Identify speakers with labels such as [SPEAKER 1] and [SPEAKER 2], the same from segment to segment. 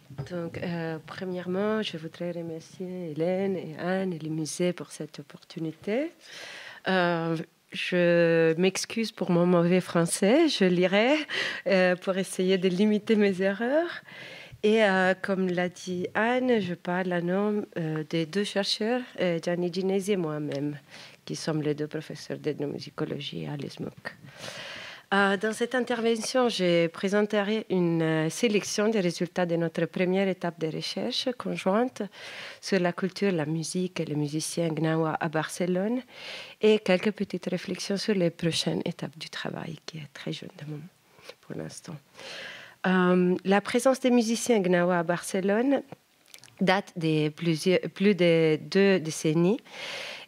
[SPEAKER 1] Donc, premièrement, je voudrais remercier Hélène et Anne et le musée pour cette opportunité. Euh, je m'excuse pour mon mauvais français, je lirai pour essayer de limiter mes erreurs. Et comme l'a dit Anne, je parle à nom des deux chercheurs, Gianni Ginesi et moi-même, qui sommes les deux professeurs d'ethnomusicologie à l'ESMUC. Dans cette intervention, je présenterai une sélection des résultats de notre première étape de recherche conjointe sur la culture, la musique et les musiciens gnawa à Barcelone et quelques petites réflexions sur les prochaines étapes du travail, qui est très jeune pour l'instant. La présence des musiciens gnawa à Barcelone date de plus de 2 décennies.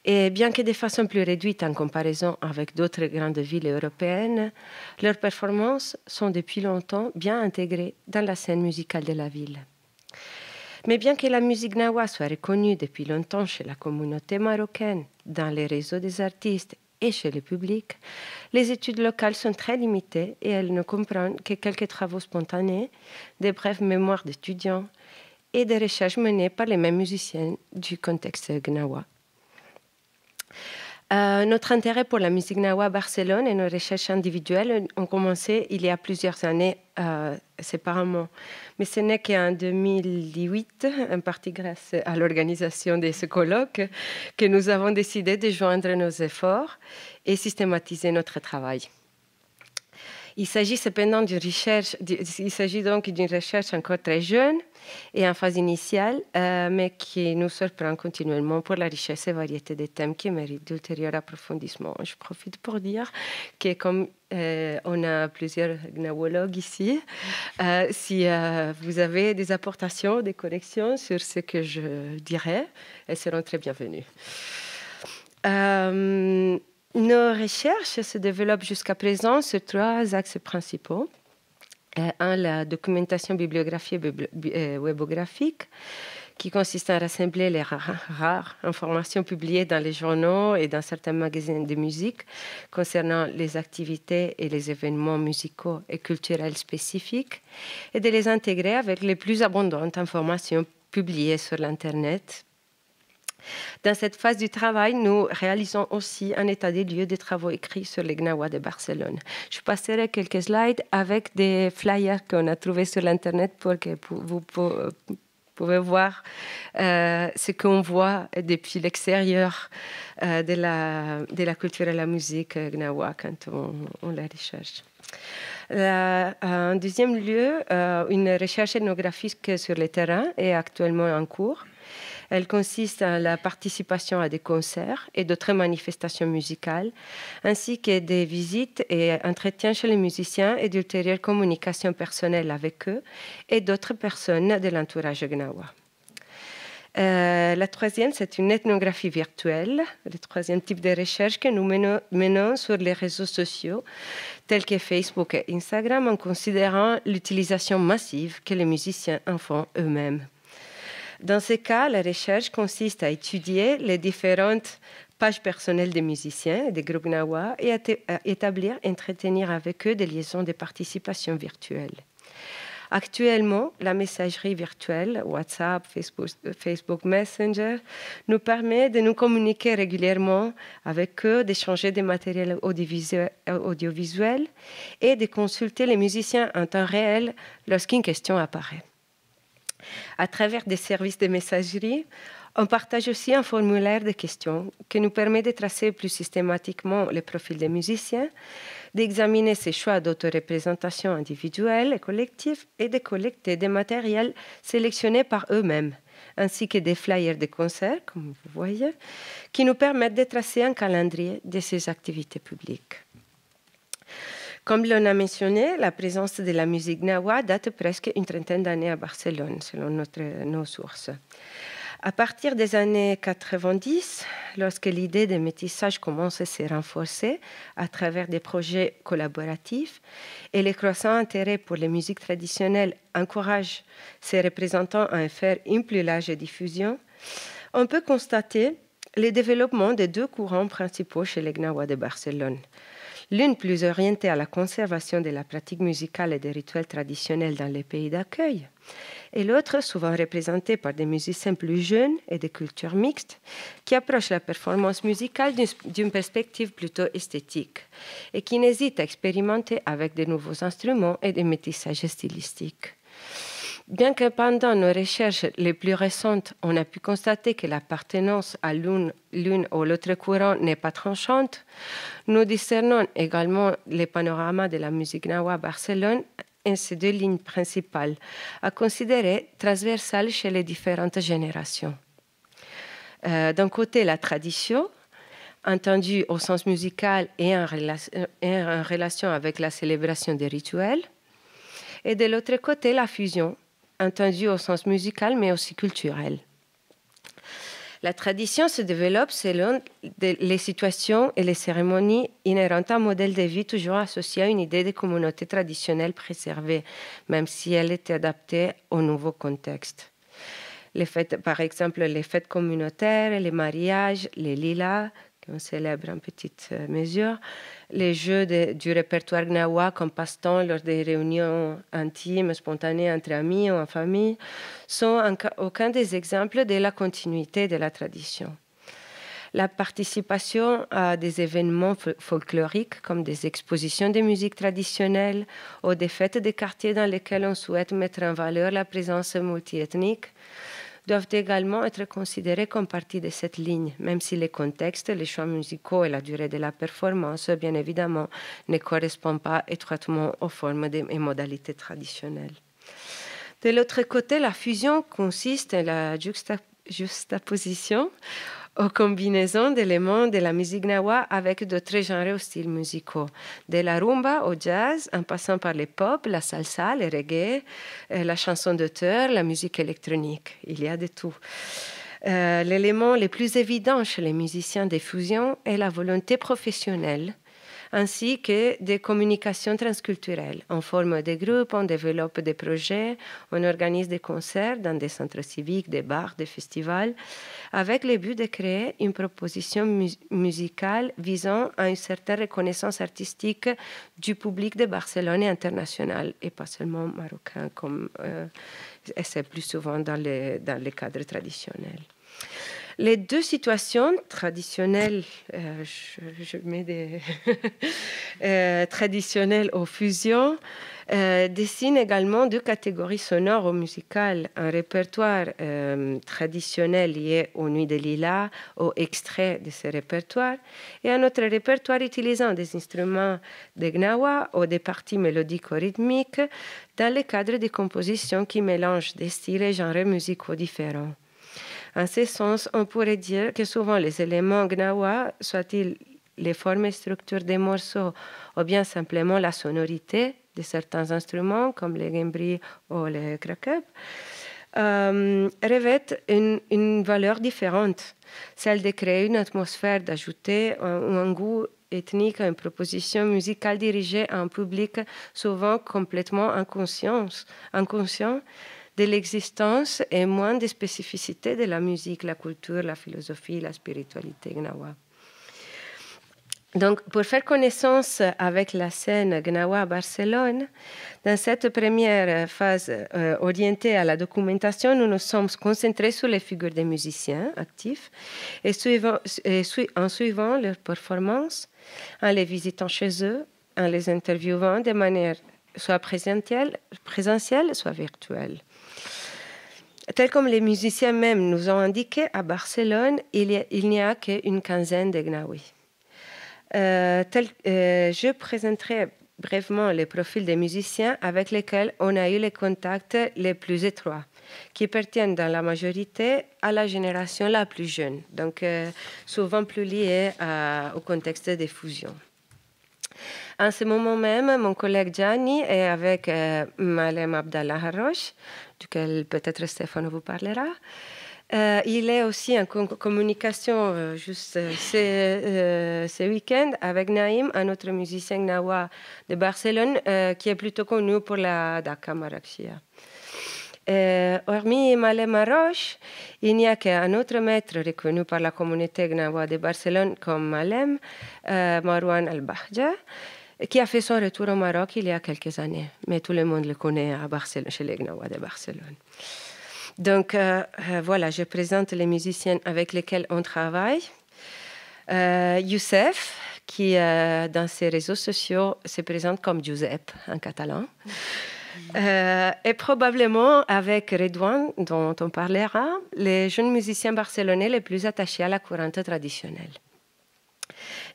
[SPEAKER 1] Et bien que de façon plus réduite en comparaison avec d'autres grandes villes européennes, leurs performances sont depuis longtemps bien intégrées dans la scène musicale de la ville. Mais bien que la musique gnawa soit reconnue depuis longtemps chez la communauté marocaine, dans les réseaux des artistes et chez le public, les études locales sont très limitées et elles ne comprennent que quelques travaux spontanés, des brèves mémoires d'étudiants et des recherches menées par les mêmes musiciens du contexte gnawa. Notre intérêt pour la musique gnawa à Barcelone et nos recherches individuelles ont commencé il y a plusieurs années séparément. Mais ce n'est qu'en 2018, en partie grâce à l'organisation de ce colloque, que nous avons décidé de joindre nos efforts et systématiser notre travail. Il s'agit cependant donc d'une recherche encore très jeune et en phase initiale, mais qui nous surprend continuellement pour la richesse et variété des thèmes qui méritent d'ultérieur approfondissement. Je profite pour dire que comme on a plusieurs gnawologues ici, si vous avez des apportations, des corrections sur ce que je dirais, elles seront très bienvenues. Nos recherches se développent jusqu'à présent sur 3 axes principaux. Un, la documentation bibliographique et webographique, qui consiste à rassembler les rares informations publiées dans les journaux et dans certains magazines de musique concernant les activités et les événements musicaux et culturels spécifiques, et de les intégrer avec les plus abondantes informations publiées sur l'Internet. Dans cette phase du travail, nous réalisons aussi un état des lieux des travaux écrits sur les gnawa de Barcelone. Je passerai quelques slides avec des flyers qu'on a trouvés sur l'Internet pour que vous pouvez voir ce qu'on voit depuis l'extérieur de la culture et la musique gnawa quand on la recherche. En deuxième lieu, une recherche ethnographique sur le terrain est actuellement en cours. Elle consiste en la participation à des concerts et d'autres manifestations musicales, ainsi que des visites et entretiens chez les musiciens et d'ultérieures communications personnelles avec eux et d'autres personnes de l'entourage gnawa. La troisième, c'est une ethnographie virtuelle, le troisième type de recherche que nous menons sur les réseaux sociaux, tels que Facebook et Instagram, en considérant l'utilisation massive que les musiciens en font eux-mêmes. Dans ce cas, la recherche consiste à étudier les différentes pages personnelles des musiciens et des groupes gnawa et à établir et entretenir avec eux des liaisons de participation virtuelle. Actuellement, la messagerie virtuelle, WhatsApp, Facebook Messenger, nous permet de nous communiquer régulièrement avec eux, d'échanger des matériels audiovisuels et de consulter les musiciens en temps réel lorsqu'une question apparaît. À travers des services de messagerie, on partage aussi un formulaire de questions qui nous permet de tracer plus systématiquement le profil des musiciens, d'examiner ses choix d'autoreprésentation individuelle et collective et de collecter des matériels sélectionnés par eux-mêmes, ainsi que des flyers de concerts, comme vous voyez, qui nous permettent de tracer un calendrier de ces activités publiques. Comme l'on a mentionné, la présence de la musique gnawa date presque une trentaine d'années à Barcelone, selon nos sources. À partir des années 90, lorsque l'idée de métissage commence à se renforcer à travers des projets collaboratifs et le croissant intérêt pour les musiques traditionnelles encourage ces représentants à en faire une plus large diffusion, on peut constater le développement de 2 courants principaux chez les gnawa de Barcelone. l'une plus orientée à la conservation de la pratique musicale et des rituels traditionnels dans les pays d'accueil, et l'autre souvent représentée par des musiciens plus jeunes et de cultures mixtes qui approchent la performance musicale d'une perspective plutôt esthétique et qui n'hésitent à expérimenter avec de nouveaux instruments et des métissages stylistiques. Bien que pendant nos recherches les plus récentes, on a pu constater que l'appartenance à l'une ou l'autre courant n'est pas tranchante, nous discernons également les panoramas de la musique gnawa à Barcelone et ces deux lignes principales à considérer transversales chez les différentes générations. D'un côté, la tradition, entendue au sens musical et en relation avec la célébration des rituels, et de l'autre côté, la fusion, entendue au sens musical mais aussi culturel. La tradition se développe selon les situations et les cérémonies inhérentes à un modèle de vie toujours associé à une idée de communauté traditionnelle préservée, même si elle était adaptée au nouveau contexte. Les fêtes, par exemple, les fêtes communautaires, les mariages, les lilas, qu'on célèbre en petite mesure, les jeux du répertoire gnawa comme passe-temps lors des réunions intimes, spontanées entre amis ou en famille, sont aucun des exemples de la continuité de la tradition. La participation à des événements folkloriques comme des expositions de musique traditionnelle ou des fêtes de quartier dans lesquelles on souhaite mettre en valeur la présence multiethnique doivent également être considérés comme partie de cette ligne, même si les contextes, les choix musicaux et la durée de la performance, bien évidemment, ne correspondent pas étroitement aux formes et modalités traditionnelles. De l'autre côté, la fusion consiste en la juxtaposition aux combinaisons d'éléments de la musique gnawa avec d'autres genres ou styles musicaux, de la rumba au jazz, en passant par les pop, la salsa, le reggae, la chanson d'auteur, la musique électronique. Il y a de tout. L'élément le plus évident chez les musiciens de fusion est la volonté professionnelle, ainsi que des communications transculturelles. En forme de groupe, on développe des projets, on organise des concerts dans des centres civiques, des bars, des festivals, avec le but de créer une proposition musicale visant à une certaine reconnaissance artistique du public de Barcelone et international, et pas seulement marocain, comme c'est plus souvent dans les cadres traditionnels. Les deux situations traditionnelles, je mets des traditionnelles aux fusions, dessinent également deux catégories sonores ou musicales. Un répertoire traditionnel lié aux Nuits de Lilas, aux extraits de ce répertoire, et un autre répertoire utilisant des instruments de gnawa ou des parties mélodiques ou rythmiques dans le cadre de compositions qui mélangent des styles et genres musicaux différents. En ce sens, on pourrait dire que souvent les éléments gnawa, soit-ils les formes et structures des morceaux ou bien simplement la sonorité de certains instruments comme les gembri ou les krakeb, revêtent une valeur différente, celle de créer une atmosphère, d'ajouter un goût ethnique à une proposition musicale dirigée à un public souvent complètement inconscient de l'existence et moins de spécificité de la musique, la culture, la philosophie, la spiritualité gnawa. Donc, pour faire connaissance avec la scène gnawa à Barcelone, dans cette première phase orientée à la documentation, nous nous sommes concentrés sur les figures des musiciens actifs et en suivant leurs performances, en les visitant chez eux, en les interviewant de manière soit présentielle, soit virtuelle. Tel comme les musiciens même nous ont indiqué, à Barcelone, il n'y a qu'une quinzaine de Gnawi. Je présenterai brièvement les profils des musiciens avec lesquels on a eu les contacts les plus étroits, qui pertiennent dans la majorité à la génération la plus jeune, donc souvent plus liée au contexte des fusions. En ce moment même, mon collègue Gianni est avec Malem Abdallah Haroche, duquel peut-être Stéphane vous parlera. Il est aussi en communication juste ce week-end avec Naïm, un autre musicien gnawa de Barcelone qui est plutôt connu pour la Daka Marrakechia. Hormis Malem Haroche, il n'y a qu'un autre maître reconnu par la communauté gnawa de Barcelone comme Malem, Marouane El-Bahja, qui a fait son retour au Maroc il y a quelques années. Mais tout le monde le connaît à Barcelone, chez les Gnawa de Barcelone. Donc voilà, je présente les musiciens avec lesquels on travaille. Youssef, qui dans ses réseaux sociaux se présente comme Giuseppe en catalan. Et probablement avec Redouane, dont on parlera, les jeunes musiciens barcelonais les plus attachés à la courante traditionnelle.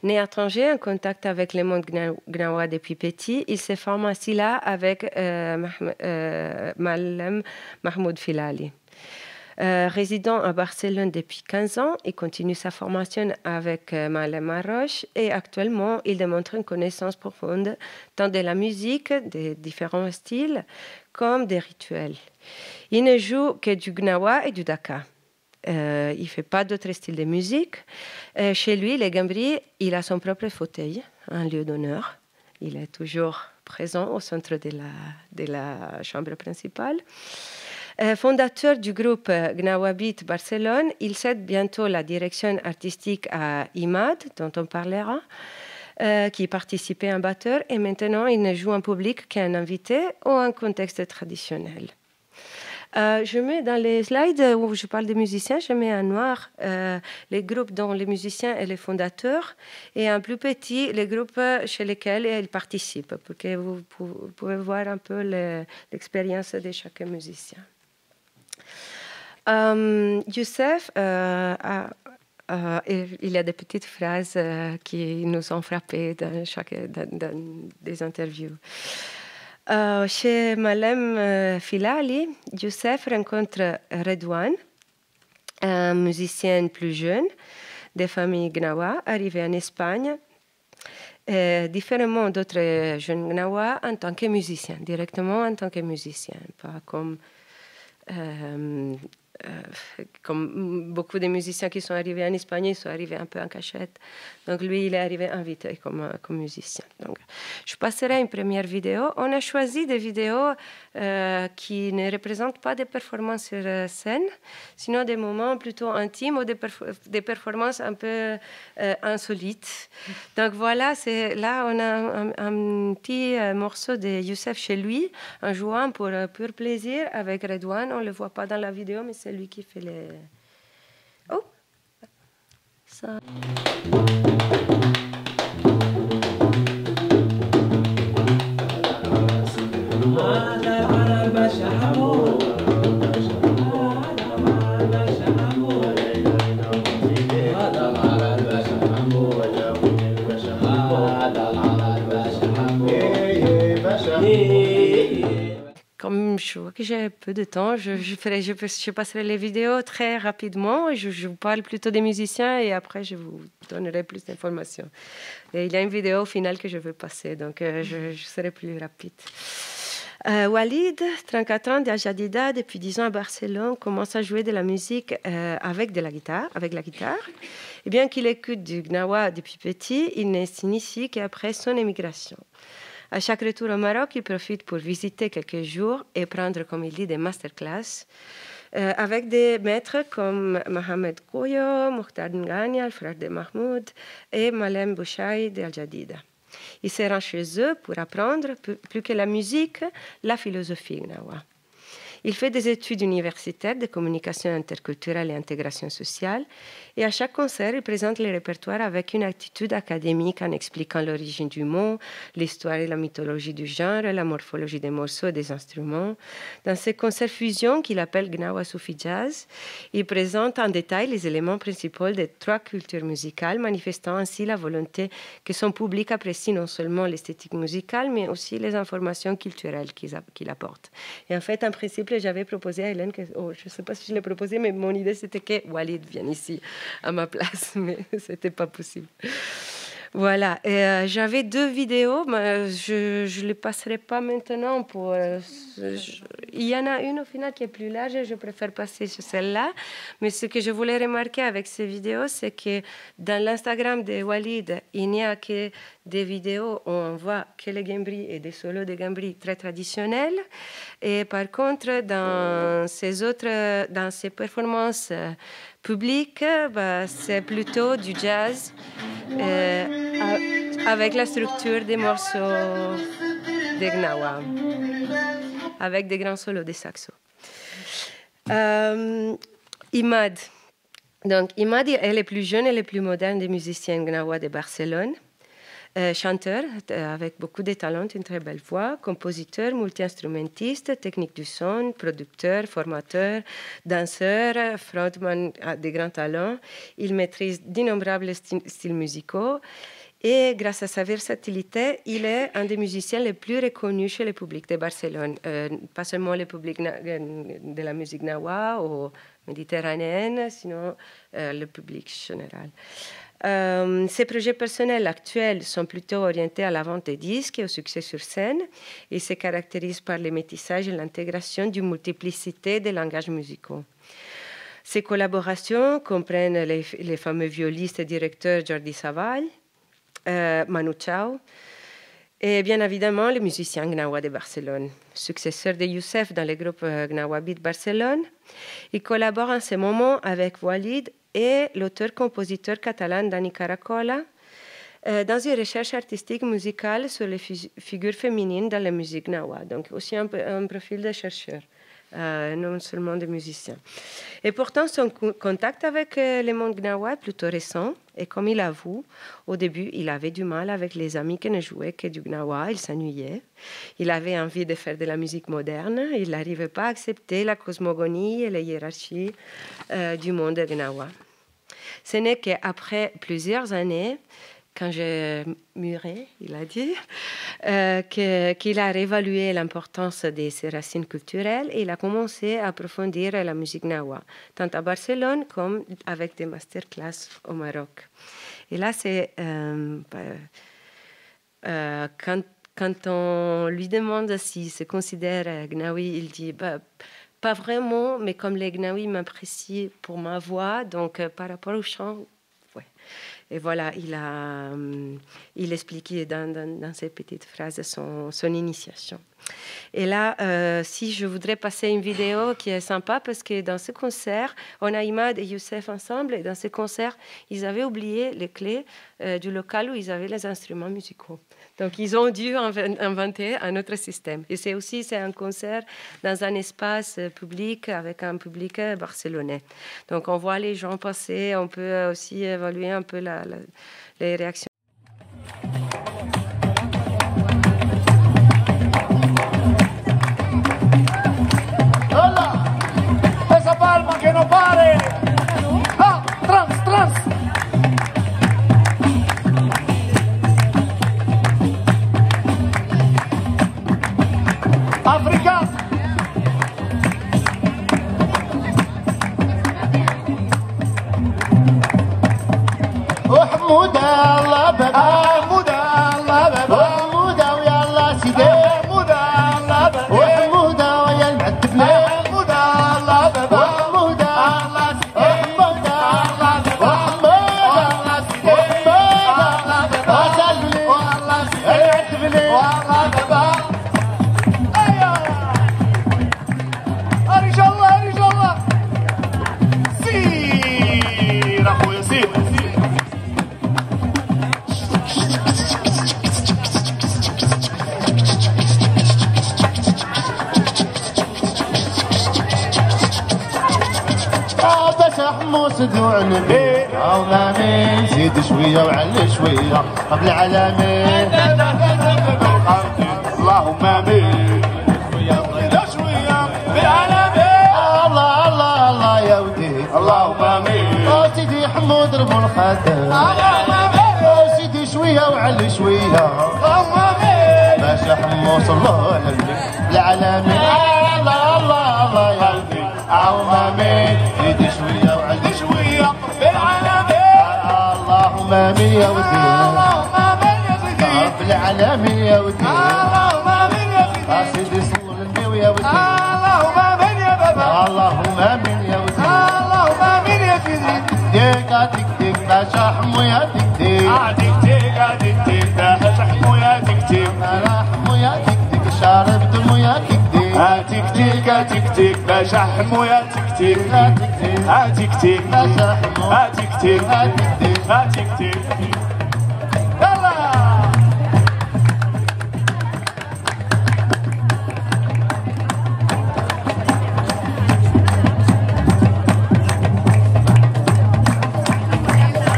[SPEAKER 1] Né à Tanger, en contact avec le monde gnawa depuis petit, il se forme ainsi là avec Malem Mahmoud Filali. Résident à Barcelone depuis 15 ans, il continue sa formation avec Malem Haroche et actuellement, il démontre une connaissance profonde tant de la musique, des différents styles, comme des rituels. Il ne joue que du gnawa et du daka. Il ne fait pas d'autres styles de musique. Chez lui, les Gambris, il a son propre fauteuil, un lieu d'honneur. Il est toujours présent au centre de la chambre principale. Fondateur du groupe Gnawa Beat Barcelone, il cède bientôt la direction artistique à Imad, dont on parlera, qui participait en batteur, et maintenant il ne joue en public qu'un invité ou en contexte traditionnel. Je mets dans les slides où je parle des musiciens, je mets en noir les groupes dont les musiciens et les fondateurs, et en plus petit les groupes chez lesquels ils participent, pour que vous pouvez voir un peu l'expérience de chaque musicien. Youssef, il y a des petites phrases qui nous ont frappées dans des interviews. Chez Malem Filali, Youssef rencontre Redouane, un musicien plus jeune des familles Gnawa, arrivé en Espagne, différemment d'autres jeunes Gnawa, en tant que musicien, directement en tant que musicien, pas comme beaucoup de musiciens qui sont arrivés en Espagne, ils sont arrivés un peu en cachette. Donc lui, il est arrivé invité comme musicien. Donc, je passerai une première vidéo. On a choisi des vidéos qui ne représentent pas des performances sur scène, sinon des moments plutôt intimes ou des performances un peu insolites. Donc voilà, là on a un petit morceau de Youssef chez lui, en jouant pour pur plaisir avec Redouane. On ne le voit pas dans la vidéo, mais c'est lui qui fait les... Oh, ça... Comme je vois que j'ai peu de temps, je passerai les vidéos très rapidement. Je vous parle plutôt des musiciens et après je vous donnerai plus d'informations. Et il y a une vidéo finale que je veux passer, donc je serai plus rapide. Walid, 34 ans, d'Al Jadida, depuis 10 ans à Barcelone, commence à jouer de la musique avec la guitare. Et bien qu'il écoute du gnawa depuis petit, il ne s'initie qu'après son émigration. À chaque retour au Maroc, il profite pour visiter quelques jours et prendre, comme il dit, des masterclass avec des maîtres comme Mohamed Kouyo, Mokhtar Ngani, le frère de Mahmoud, et Malem Bouchaï d'Al Jadida. Il se rend chez eux pour apprendre, plus que la musique, la philosophie gnawa. Il fait des études universitaires de communication interculturelle et intégration sociale. Et à chaque concert, il présente les répertoires avec une attitude académique en expliquant l'origine du mot, l'histoire et la mythologie du genre, la morphologie des morceaux et des instruments. Dans ces concerts fusion qu'il appelle Gnawa Soufi Jazz, il présente en détail les éléments principaux des 3 cultures musicales, manifestant ainsi la volonté que son public apprécie non seulement l'esthétique musicale, mais aussi les informations culturelles qu'il apporte. Et en fait, en principe, j'avais proposé à Hélène, je ne sais pas si je l'ai proposé, mais mon idée c'était que Walid vienne ici à ma place, mais ce n'était pas possible. Voilà, et j'avais 2 vidéos, mais je ne les passerai pas maintenant. Il y en a une au final qui est plus large, et je préfère passer sur celle-là. Mais ce que je voulais remarquer avec ces vidéos, c'est que dans l'Instagram de Walid, il n'y a que des vidéos où on voit que les gambris et des solos de gambris très traditionnels. Et par contre, dans ces performances publiques, c'est plutôt du jazz. Avec la structure des morceaux de Gnawa, avec des grands solos de saxo. Imad. Donc, Imad est le plus jeune et le plus moderne des musiciens Gnawa de Barcelone. Chanteur avec beaucoup de talent, une très belle voix, compositeur, multi-instrumentiste, technique du son, producteur, formateur, danseur, frontman de grands talents. Il maîtrise d'innombrables styles musicaux et grâce à sa versatilité, il est un des musiciens les plus reconnus chez le public de Barcelone. Pas seulement le public de la musique nawa ou méditerranéenne, sinon le public général. Ses projets personnels actuels sont plutôt orientés à la vente des disques et au succès sur scène. Ils se caractérisent par le métissage et l'intégration d'une multiplicité de langages musicaux. Ses collaborations comprennent les fameux violonistes et directeurs Jordi Savall, Manu Chao, et bien évidemment les musiciens Gnawa de Barcelone. Successeur de Youssef dans le groupe Gnawa Beat Barcelone, il collabore en ce moment avec Walid et l'auteur-compositeur catalan Dani Caracola dans une recherche artistique musicale sur les figures féminines dans la musique Gnawa. Donc aussi un profil de chercheur, non seulement de musicien. Et pourtant, son contact avec le monde Gnawa est plutôt récent. Et comme il avoue, au début, il avait du mal avec les amis qui ne jouaient que du Gnawa, il s'ennuyait. Il avait envie de faire de la musique moderne, il n'arrivait pas à accepter la cosmogonie et les hiérarchies du monde Gnawa. Ce n'est qu'après plusieurs années, quand j'ai mûri, il a dit, qu'il a réévalué l'importance de ses racines culturelles et il a commencé à approfondir la musique Gnawa, tant à Barcelone comme avec des masterclass au Maroc. Et là, c'est quand on lui demande s'il se considère Gnawi, il dit pas vraiment, mais comme les Gnawi m'apprécient pour ma voix, donc par rapport au chant, ouais. Et voilà, il expliquait dans ces petites phrases son initiation. Et là, si je voudrais passer une vidéo qui est sympa, parce que dans ce concert, on a Imad et Youssef ensemble, et dans ce concert, ils avaient oublié les clés du local où ils avaient les instruments musicaux. Donc, ils ont dû inventer un autre système. Et c'est un concert dans un espace public avec un public barcelonais. Donc, on voit les gens passer, on peut aussi évaluer un peu les réactions.
[SPEAKER 2] Que no pare. Ah, trans. África. وحمودة الله بابا حمودة الله بابا وحمودة ويا الله سيدي حمودة الله بابا وحمودة ويا المعتب حمودة الله بابا صدوع نبي او مامي زيد شويه وعلي شويه قبل العالمين اللهم امين شويه بالعالمين الله الله الله يا ودي اللهم امين سيدي حمود ربو الخدم اللهم امين سيدي شويه وعلي شويه اللهم امين باشا حموس الله على العالمين الله الله الله يا ودي اللهم امين زيد شويه وعلي شويه بالعالمين اللهم امين يا ودي يا تكتيك
[SPEAKER 3] تكتيك تكتيك شحمو يا تكتيك
[SPEAKER 2] لحمو يا تكتيك شارب دمو يا تكتيك
[SPEAKER 3] تكتيك تكتيك شحمو يا تكتيك
[SPEAKER 2] تكتيك
[SPEAKER 3] تكتيك
[SPEAKER 2] شحمو
[SPEAKER 3] تكتيك
[SPEAKER 2] تكتيك
[SPEAKER 3] تكتيك يلا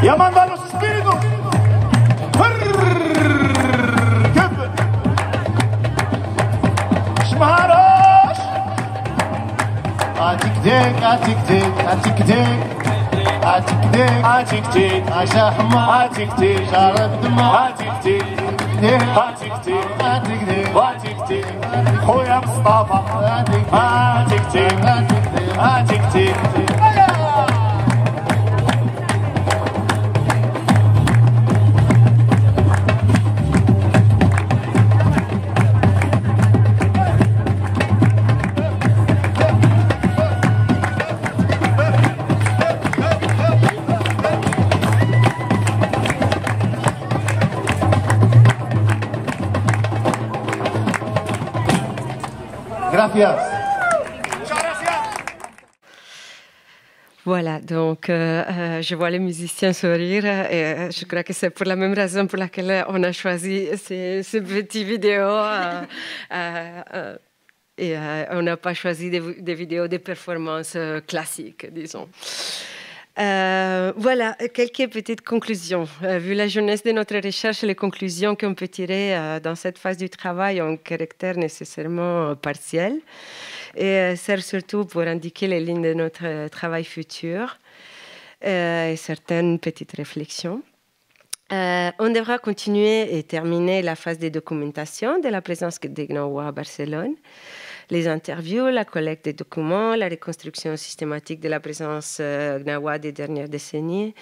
[SPEAKER 3] يا من ضلوا سبيريتو كب شمهاروش
[SPEAKER 2] تكتيك تكتيك تكتيك تكتيك
[SPEAKER 3] تكتيك
[SPEAKER 2] شحمو
[SPEAKER 3] تكتيك
[SPEAKER 2] شارب دمو
[SPEAKER 3] تكتيك تكتيك
[SPEAKER 2] تكتيك
[SPEAKER 3] تكتيك خويا مصطفى تكتيك تكتيك
[SPEAKER 2] Gracias.
[SPEAKER 1] Voilà, donc je vois les musiciens sourire et je crois que c'est pour la même raison pour laquelle on a choisi ces petites vidéos et on n'a pas choisi des vidéos de performance classiques, disons. Voilà, quelques petites conclusions. Vu la jeunesse de notre recherche, les conclusions qu'on peut tirer dans cette phase du travail ont un caractère nécessairement partiel et servent surtout pour indiquer les lignes de notre travail futur et certaines petites réflexions. On devra continuer et terminer la phase de documentation de la présence des Gnawa à Barcelone. Les interviews, la collecte des documents, la reconstruction systématique de la présence Gnawa des dernières décennies,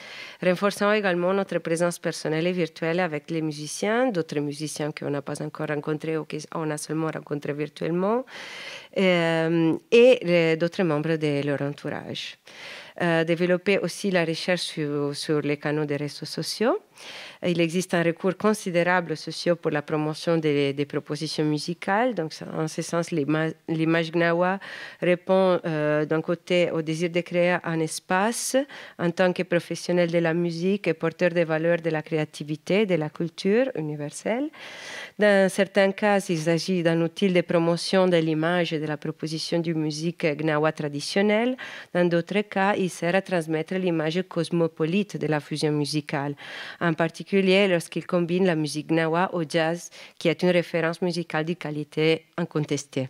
[SPEAKER 1] renforçant également notre présence personnelle et virtuelle avec les musiciens, d'autres musiciens qu'on n'a pas encore rencontrés ou qu'on a seulement rencontrés virtuellement, et d'autres membres de leur entourage. Développer aussi la recherche sur les canaux des réseaux sociaux. Il existe un recours considérable sociaux pour la promotion des propositions musicales. Donc, en ce sens, l'image Gnawa répond d'un côté au désir de créer un espace en tant que professionnel de la musique et porteur des valeurs de la créativité, de la culture universelle. Dans certains cas, il s'agit d'un outil de promotion de l'image et de la proposition d'une musique Gnawa traditionnelle. Dans d'autres cas, il sert à transmettre l'image cosmopolite de la fusion musicale, en particulier lorsqu'il combine la musique Gnawa au jazz, qui est une référence musicale de qualité incontestée.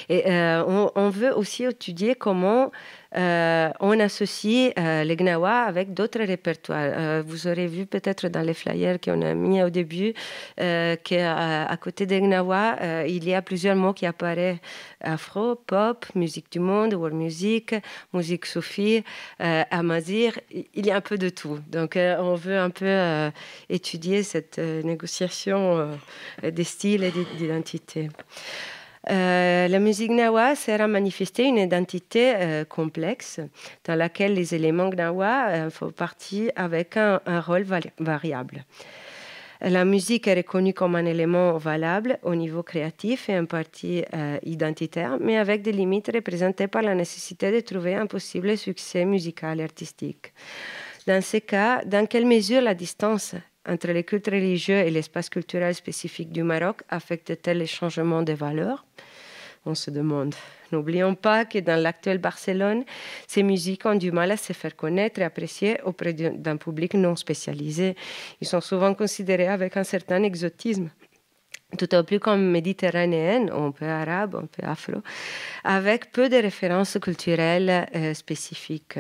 [SPEAKER 1] Et on veut aussi étudier comment on associe les Gnawa avec d'autres répertoires. Vous aurez vu peut-être dans les flyers qu'on a mis au début qu'à côté des Gnawa, il y a plusieurs mots qui apparaissent: afro, pop, musique du monde, world music, musique soufie, amazigh. Il y a un peu de tout. Donc on veut un peu étudier cette négociation des styles et d'identité. La musique Gnawa sert à manifester une identité complexe dans laquelle les éléments Gnawa font partie avec un rôle variable. La musique est reconnue comme un élément valable au niveau créatif et en partie identitaire, mais avec des limites représentées par la nécessité de trouver un possible succès musical et artistique. Dans ce cas, dans quelle mesure la distance entre les cultes religieux et l'espace culturel spécifique du Maroc affecte-t-elle les changements de valeurs? On se demande. N'oublions pas que dans l'actuelle Barcelone, ces musiques ont du mal à se faire connaître et apprécier auprès d'un public non spécialisé. Ils sont souvent considérés avec un certain exotisme, tout au plus comme méditerranéennes, un peu arabes, un peu afro, avec peu de références culturelles spécifiques.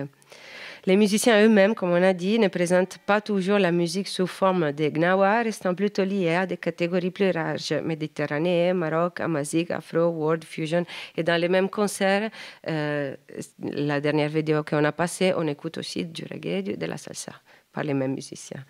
[SPEAKER 1] Les musiciens eux-mêmes, comme on a dit, ne présentent pas toujours la musique sous forme de Gnawa, restant plutôt liés à des catégories plus larges: Méditerranée, Maroc, amazigh, afro, world, fusion. Et dans les mêmes concerts, la dernière vidéo qu'on a passée, on écoute aussi du reggae, de la salsa, par les mêmes musiciens.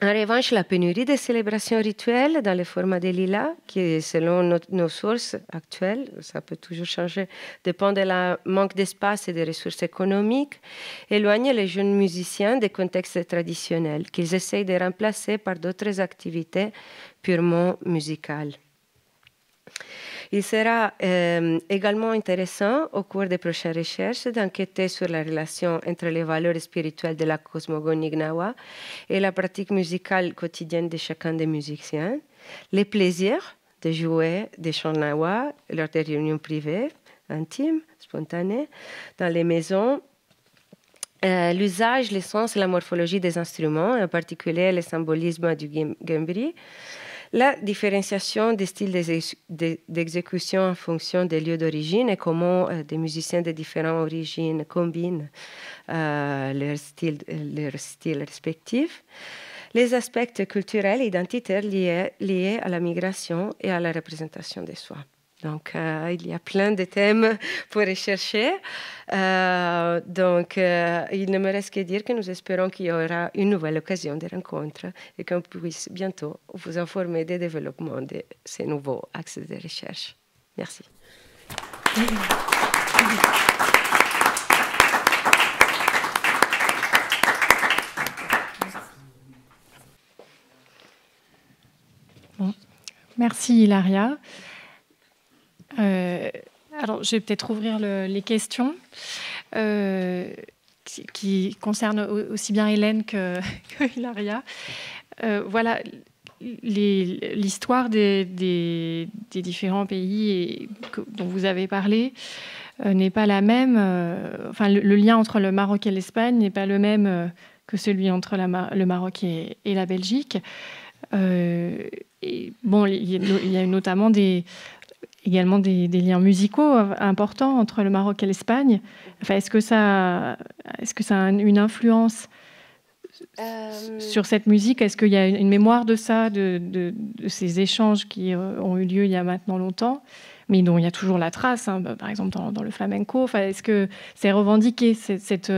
[SPEAKER 1] En revanche, la pénurie des célébrations rituelles dans le format des lilas, qui selon nos sources actuelles, ça peut toujours changer, dépend de la manque d'espace et des ressources économiques, éloigne les jeunes musiciens des contextes traditionnels qu'ils essayent de remplacer par d'autres activités purement musicales. Il sera également intéressant, au cours des prochaines recherches, d'enquêter sur la relation entre les valeurs spirituelles de la cosmogonie gnawa et la pratique musicale quotidienne de chacun des musiciens, les plaisirs de jouer des chants gnawa lors des réunions privées, intimes, spontanées, dans les maisons, l'usage, l'essence et la morphologie des instruments, en particulier le symbolisme du gembri, la différenciation des styles d'exécution en fonction des lieux d'origine et comment des musiciens de différentes origines combinent leurs styles respectifs. Les aspects culturels et identitaires liés à la migration et à la représentation de soi. Donc, il y a plein de thèmes pour rechercher. Il ne me reste que dire que nous espérons qu'il y aura une nouvelle occasion de rencontre et qu'on puisse bientôt vous informer des développements de ces nouveaux axes de recherche. Merci.
[SPEAKER 4] Bon. Merci Hilaria. Alors, je vais peut-être ouvrir les questions qui concernent aussi bien Hélène que Hilaria. Voilà, l'histoire des différents pays dont vous avez parlé n'est pas la même. Enfin, le lien entre le Maroc et l'Espagne n'est pas le même que celui entre le Maroc et la Belgique. Et, bon, il y a notamment également des liens musicaux importants entre le Maroc et l'Espagne. Enfin, est-ce que ça a une influence sur cette musique? Est-ce qu'il y a une mémoire de ça, de ces échanges qui ont eu lieu il y a maintenant longtemps, mais dont il y a toujours la trace, hein, par exemple dans le flamenco? Enfin, est-ce que c'est revendiqué, cette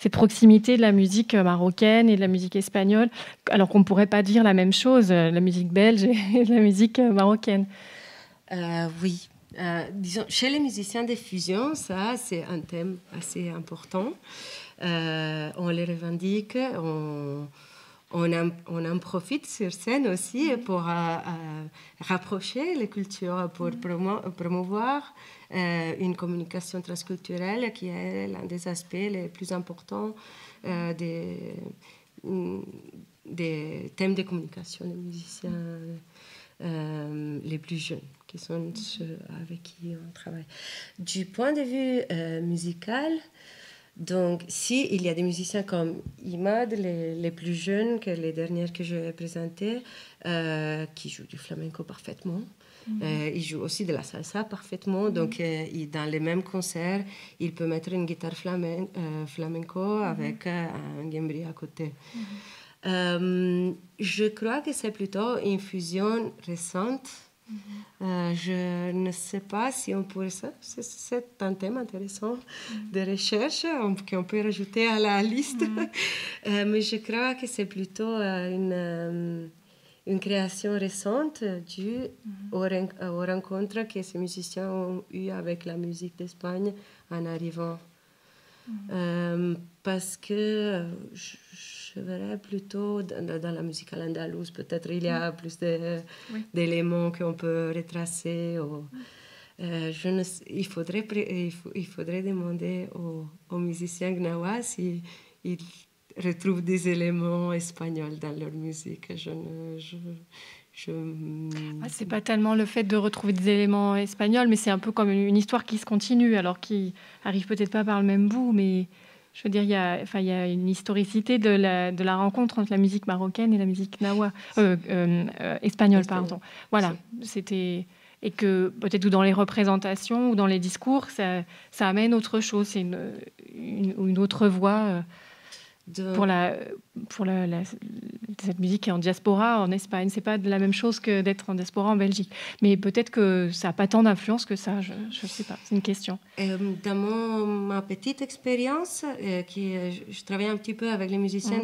[SPEAKER 4] proximité de la musique marocaine et de la musique espagnole, alors qu'on ne pourrait pas dire la même chose, la musique belge et la musique marocaine?
[SPEAKER 1] Oui. Disons, chez les musiciens de fusion, ça, c'est un thème assez important. On les revendique, on en profite sur scène aussi pour rapprocher les cultures, pour promouvoir une communication transculturelle qui est l'un des aspects les plus importants des thèmes de communication des musiciens les plus jeunes, qui sont ceux avec qui on travaille. Du point de vue musical, donc, il y a des musiciens comme Imad, les plus jeunes que les dernières que je vais présenter, qui jouent du flamenco parfaitement. Il joue aussi de la salsa parfaitement. Donc, dans les mêmes concerts, il peut mettre une guitare flamenco avec un gembri à côté. Je crois que c'est plutôt une fusion récente. Je ne sais pas si on pourrait... C'est un thème intéressant de recherche qu'on peut rajouter à la liste. Mais je crois que c'est plutôt une création récente due aux rencontres que ces musiciens ont eues avec la musique d'Espagne en arrivant. Parce que je verrais plutôt dans la musique andalouse, peut-être il y a plus d'éléments qu'on peut retracer. Il faudrait demander aux musiciens gnawa s'ils retrouvent des éléments espagnols dans leur musique.
[SPEAKER 4] C'est pas tellement le fait de retrouver des éléments espagnols, mais c'est un peu comme une histoire qui se continue, alors qui arrive peut-être pas par le même bout, mais je veux dire, il y a une historicité de la rencontre entre la musique marocaine et la musique espagnole, pardon. Voilà, c'était... Et que peut-être dans les représentations ou dans les discours, ça amène autre chose, c'est une autre voie. cette musique qui est en diaspora en Espagne. C'est pas de la même chose que d'être en diaspora en Belgique. Mais peut-être que ça n'a pas tant d'influence que ça. Je ne sais pas. C'est une question.
[SPEAKER 1] Dans ma petite expérience, je travaille un petit peu avec les musiciens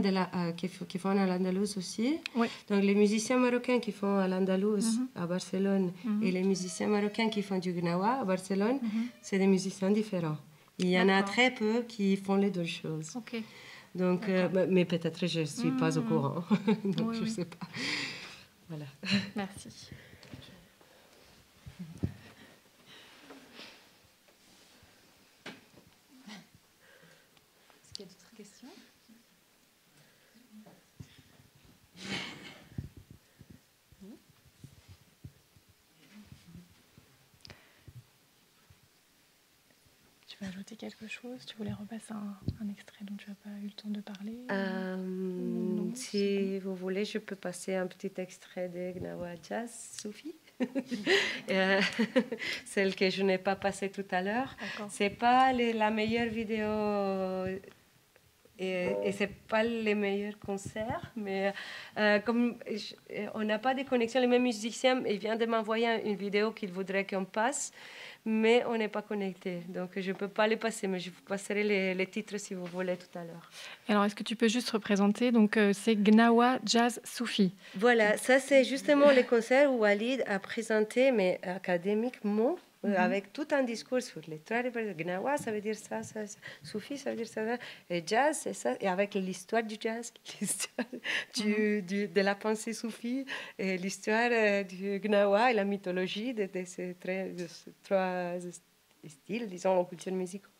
[SPEAKER 1] qui font à l'Andalouse aussi.
[SPEAKER 4] Oui.
[SPEAKER 1] Donc les musiciens marocains qui font à l'Andalouse, à Barcelone, et les musiciens marocains qui font du gnawa à Barcelone, c'est des musiciens différents. Il y en a très peu qui font les deux choses.
[SPEAKER 4] Ok.
[SPEAKER 1] Donc, mais peut-être je ne suis pas au courant. Donc, je ne sais pas. Voilà.
[SPEAKER 4] Merci. Est-ce qu'il y a d'autres questions? Tu veux ajouter quelque chose? Tu voulais repasser un extrait dont tu n'as pas eu le temps de parler?
[SPEAKER 1] Non, si vous voulez, je peux passer un petit extrait de Gnawa Jazz Soufi. Celle que je n'ai pas passée tout à l'heure. C'est pas la meilleure vidéo et c'est pas les meilleurs concerts, mais comme on n'a pas de connexion, les mêmes musiciens, ils viennent de m'envoyer une vidéo qu'ils voudraient qu'on passe, mais on n'est pas connectés, donc je ne peux pas les passer, mais je vous passerai les titres si vous voulez tout à l'heure.
[SPEAKER 4] Alors, est-ce que tu peux juste représenter? Donc, c'est Gnawa Jazz Soufi.
[SPEAKER 1] Voilà, ça c'est justement le concert où Walid a présenté, mais académiquement, avec tout un discours sur les trois Gnawa, ça veut dire ça, Soufi, ça veut dire ça, et jazz, c'est ça, et avec l'histoire du jazz, l'histoire de la pensée Soufi, et l'histoire du Gnawa et la mythologie de ces trois styles, disons, en culture musicale.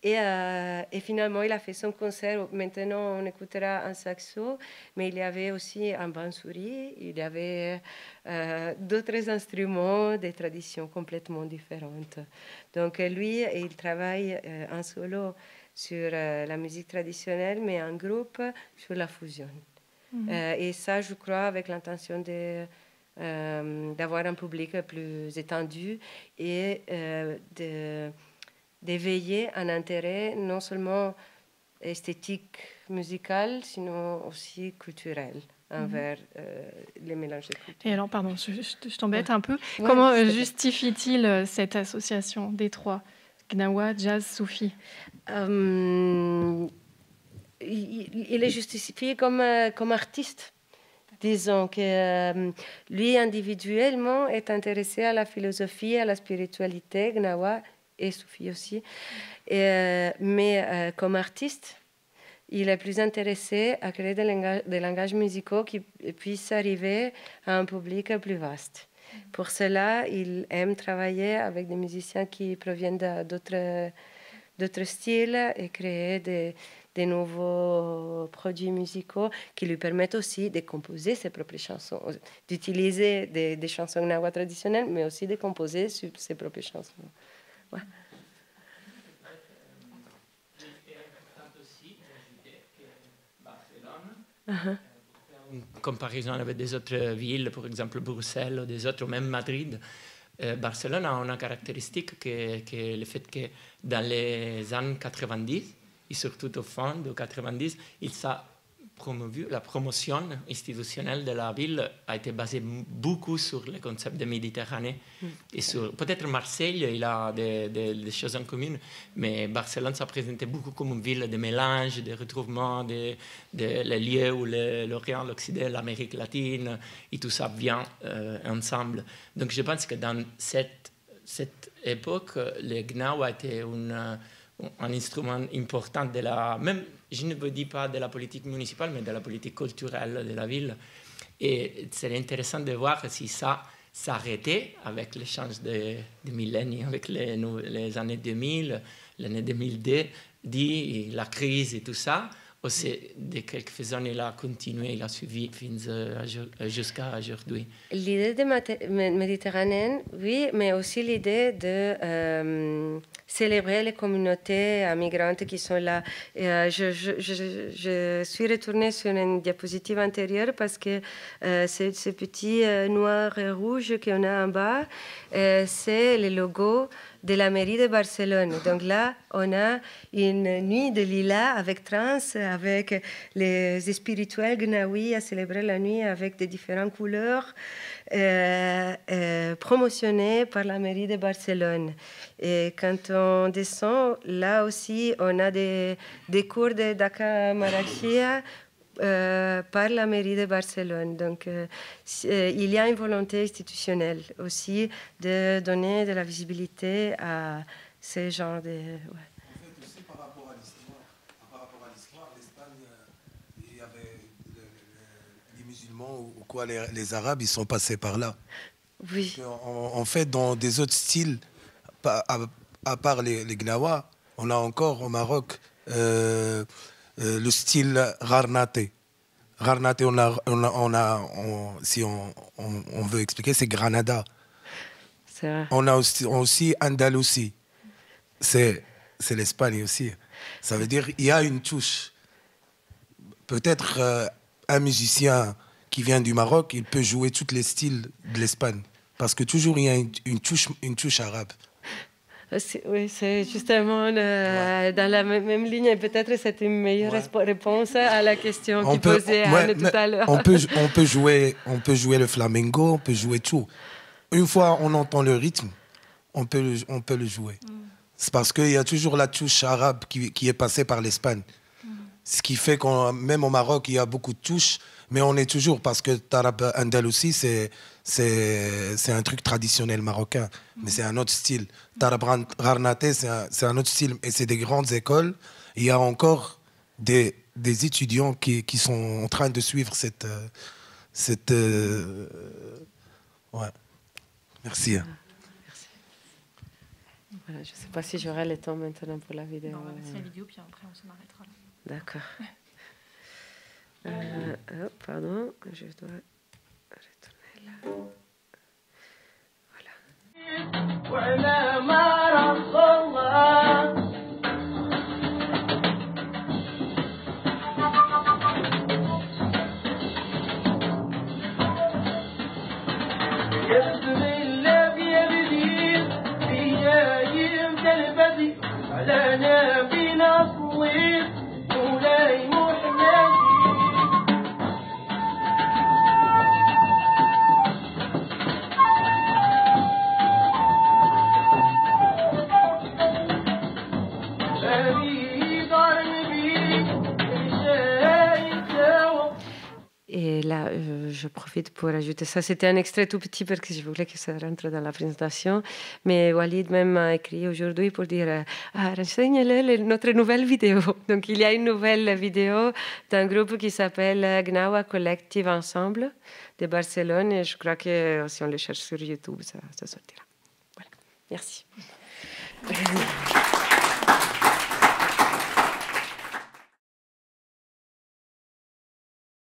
[SPEAKER 1] Et finalement, il a fait son concert. Maintenant, on écoutera un saxo, mais il y avait aussi un bansuri, il y avait d'autres instruments, des traditions complètement différentes. Donc lui, il travaille en solo sur la musique traditionnelle, mais en groupe sur la fusion. Et ça, je crois, avec l'intention d'avoir un public plus étendu et d'éveiller un intérêt non seulement esthétique, musical, sinon aussi culturel envers les mélanges de cultures.
[SPEAKER 4] Et alors, pardon, je t'embête un peu. Comment justifie-t-il cette association des trois, Gnawa, Jazz, Soufi?
[SPEAKER 1] Il est justifié comme artiste. Disons que lui, individuellement, est intéressé à la philosophie, à la spiritualité, Gnawa, et Soufi aussi. Mais comme artiste, il est plus intéressé à créer des langages musicaux qui puissent arriver à un public plus vaste. Pour cela, il aime travailler avec des musiciens qui proviennent d'autres styles et créer des nouveaux produits musicaux qui lui permettent aussi de composer ses propres chansons, d'utiliser des chansons gnawa traditionnelles, mais aussi de composer sur ses propres chansons. Ouais.
[SPEAKER 5] Une comparaison avec des autres villes, par exemple Bruxelles ou des autres, ou même Madrid. Barcelone a une caractéristique qui est le fait que dans les années 90, et surtout au fond de 90, il s'est promovu, la promotion institutionnelle de la ville a été basée beaucoup sur le concept de Méditerranée. Et sur, peut-être Marseille, il a des choses en commun, mais Barcelone s'est présenté beaucoup comme une ville de mélange, de retrouvement, les lieux où l'Orient, l'Occident, l'Amérique latine, et tout ça vient ensemble. Donc je pense que dans cette époque, le gnawa a été un instrument important de la... Même, je ne veux dire pas de la politique municipale, mais de la politique culturelle de la ville. Et c'est intéressant de voir si ça s'arrêtait avec les changes de millénaires, avec les années 2000, l'année 2002, la crise et tout ça. Ou c'est de quelques années, il a continué, il a suivi jusqu'à aujourd'hui.
[SPEAKER 1] L'idée de méditerranéenne, oui, mais aussi l'idée de célébrer les communautés migrantes qui sont là. Je suis retournée sur une diapositive antérieure parce que ce petit noir et rouge qu'on a en bas, c'est le logo de la mairie de Barcelone. Donc là, on a une nuit de lilas avec trance, avec les spirituels gnaouis à célébrer la nuit avec des différentes couleurs, promotionnés par la mairie de Barcelone. Et quand on descend, là aussi, on a des cours de Daka Marachia par la mairie de Barcelone. Donc, il y a une volonté institutionnelle aussi de donner de la visibilité à ce genre de... Ouais.
[SPEAKER 6] En fait, aussi par rapport à l'histoire, l'Espagne, il y avait les musulmans ou quoi, les Arabes, ils sont passés par là.
[SPEAKER 1] Oui.
[SPEAKER 6] En fait, dans des autres styles, à part les Gnawa, on a encore au Maroc le style Gharnate. Gharnate, si on veut expliquer, c'est Granada. On a aussi Andalousie. C'est l'Espagne aussi. Ça veut dire qu'il y a une touche. Peut-être un musicien qui vient du Maroc, il peut jouer tous les styles de l'Espagne. Parce que toujours il y a une touche arabe.
[SPEAKER 1] Oui, c'est justement dans la même ligne, et peut-être c'est une meilleure réponse à la question qui posait Anne tout à l'heure.
[SPEAKER 6] On peut jouer le flamenco, on peut jouer tout. Une fois on entend le rythme, on peut le jouer. C'est parce qu'il y a toujours la touche arabe qui est passée par l'Espagne. Ce qui fait que même au Maroc, il y a beaucoup de touches, mais on est toujours, parce que Tarab Andalousie, c'est un truc traditionnel marocain, mais c'est un autre style. Tarab Gharnate, c'est un autre style, et c'est des grandes écoles. Il y a encore des étudiants qui sont en train de suivre cette ouais. Merci.
[SPEAKER 1] Merci. Voilà, je ne sais pas si j'aurai le temps maintenant pour la vidéo.
[SPEAKER 4] Non, on va passer la vidéo, puis après on s'en arrêtera.
[SPEAKER 1] D'accord. Pardon, je dois retourner là. Voilà. Et là, je profite pour ajouter ça. C'était un extrait tout petit parce que je voulais que ça rentre dans la présentation. Mais Walid même m'a écrit aujourd'hui pour dire renseigne-le notre nouvelle vidéo. Donc, il y a une nouvelle vidéo d'un groupe qui s'appelle Gnawa Collective Ensemble de Barcelone. Et je crois que si on le cherche sur YouTube, ça sortira. Voilà. Merci.